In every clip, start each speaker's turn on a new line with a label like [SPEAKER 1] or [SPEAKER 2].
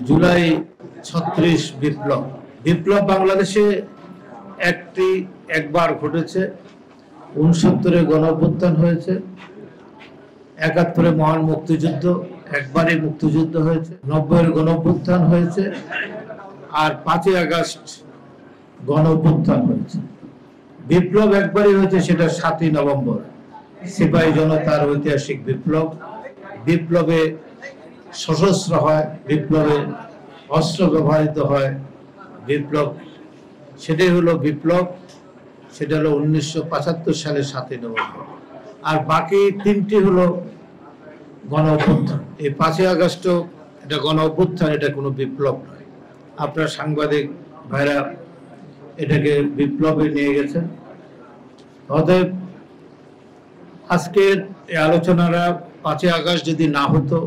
[SPEAKER 1] জুলাই ৩৬ বিপ্লব বিপ্লব বাংলাদেশে একবার ঘটেছে। ৬৯-এ গণঅভ্যুত্থান হয়েছে, ৭১-এ মহান মুক্তিযুদ্ধ, একবারই মুক্তিযুদ্ধ হয়েছে, ৯০-এর গণঅভ্যুত্থান হয়েছে, আর ৫ই আগস্ট গণঅভ্যুত্থান হয়েছে। বিপ্লব একবারই হয়েছে, সেটা ৭ই নভেম্বর সিপাহী জনতার ঐতিহাসিক বিপ্লব। বিপ্লবে সশস্ত্র হয়, বিপ্লবে অস্ত্র ব্যবহৃত হয়, বিপ্লব সেটাই হলো বিপ্লব। সেটা হলো ১৯৭৫ সালে ৭ই নভেম্বর। আর বাকি তিনটি হলো গণ অভ্যুত্থান। এই ৫ই আগস্ট এটা গণ অভ্যুত্থান, এটা কোনো বিপ্লব নয়। আপনার সাংবাদিক ভাইরা এটাকে বিপ্লবে নিয়ে গেছেন। অতএব আজকের এই আলোচনারা ৫ই আগস্ট যদি না হতো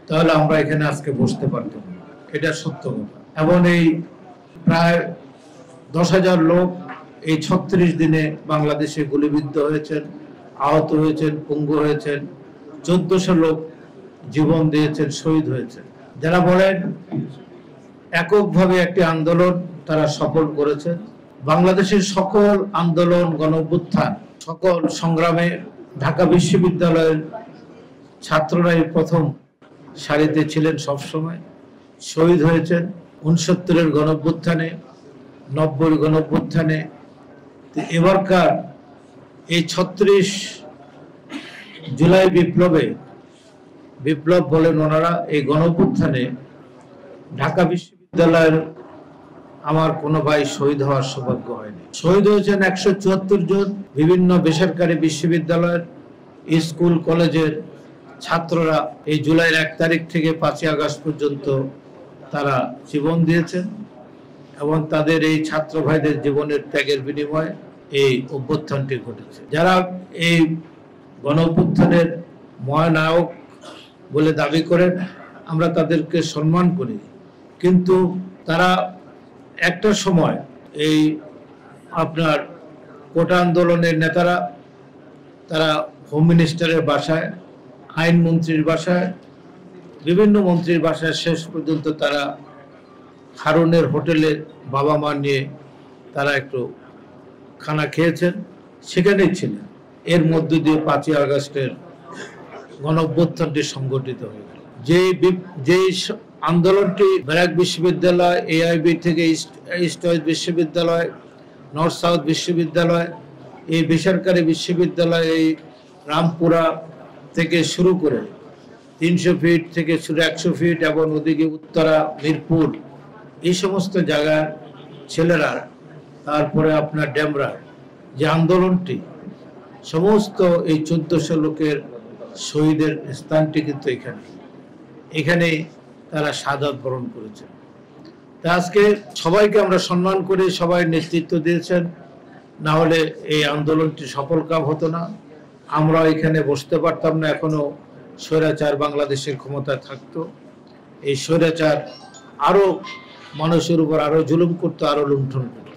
[SPEAKER 1] তাহলে আমরা এখানে আজকে বসতে পারতাম না, এটা সত্য কথা। এবং এই প্রায় ১০,০০০ লোক এই ৩৬ দিনে বাংলাদেশে গুলিবিদ্ধ হয়েছেন, আহত হয়েছেন, পঙ্গু হয়েছেন, ১৪০০ লোক জীবন দিয়েছেন, শহীদ হয়েছেন। যারা বলেন এককভাবে একটি আন্দোলন তারা সফল করেছেন, বাংলাদেশের সকল আন্দোলন, গণঅভ্যুত্থান, সকল সংগ্রামে ঢাকা বিশ্ববিদ্যালয়ের ছাত্ররাই প্রথম সারিতে ছিলেন, সবসময় শহীদ হয়েছেন। ৬৯-এর গণঅভ্যুত্থানে, ৯০-এর গণঅভ্যুত্থানে, এবারকার এই ৩৬ জুলাই বিপ্লব বলেন ওনারা, এই গণঅভ্যুত্থানে ঢাকা বিশ্ববিদ্যালয়ের আমার কোনো ভাই শহীদ হওয়ার সৌভাগ্য হয়নি। শহীদ হয়েছেন ১৭৪ জন। বিভিন্ন বেসরকারি বিশ্ববিদ্যালয়ের, স্কুল, কলেজের ছাত্ররা এই জুলাইয়ের ১ তারিখ থেকে ৫ই আগস্ট পর্যন্ত তারা জীবন দিয়েছেন এবং তাদের এই ছাত্র ভাইদের জীবনের ত্যাগের বিনিময়ে এই অভ্যুত্থানটি ঘটেছে। যারা এই গণ অভ্যুত্থানের মহানায়ক বলে দাবি করেন, আমরা তাদেরকে সম্মান করি, কিন্তু তারা একটা সময় এই আপনার কোটা আন্দোলনের নেতারা তারা হোম মিনিস্টারের বাসায়, আইনমন্ত্রীর বাসায়, বিভিন্ন মন্ত্রীর বাসায় শেষ পর্যন্ত তারা হারুনের হোটেলে বাবা মা নিয়ে তারা একটু খানা খেয়েছেন, সেখানেই ছিলেন। এর মধ্য দিয়ে ৫ই আগস্টের গণঅভ্যুত্থানটি সংগঠিত হয়ে গেল। যেই আন্দোলনটি ব্র্যাক বিশ্ববিদ্যালয়, এআইবি থেকে ইস্ট ওয়েস্ট বিশ্ববিদ্যালয়, নর্থ সাউথ বিশ্ববিদ্যালয়, এই বেসরকারি বিশ্ববিদ্যালয়, এই রামপুরা থেকে শুরু করে ৩০০ ফিট থেকে শুরু ১০০ ফিট এবং ওদিকে উত্তরা, মিরপুর, এই সমস্ত জায়গার ছেলেরা, তারপরে আপনার ডেমরা, যে আন্দোলনটি, সমস্ত এই ১৪০০ লোকের শহীদের স্থানটি কিন্তু এখানেই তারা শাহাদাত বরণ করেছেন। তা আজকে সবাইকে আমরা সম্মান করি, সবাই নেতৃত্ব দিয়েছেন, না হলে এই আন্দোলনটি সফলকাম হতো না। আমরা এখানে বসতে পারতাম না, এখনো স্বৈরাচার বাংলাদেশের ক্ষমতায় থাকতো। এই স্বৈরাচার আরো মানুষের উপর আরো জুলুম করতো, আরো লুণ্ঠন করতো।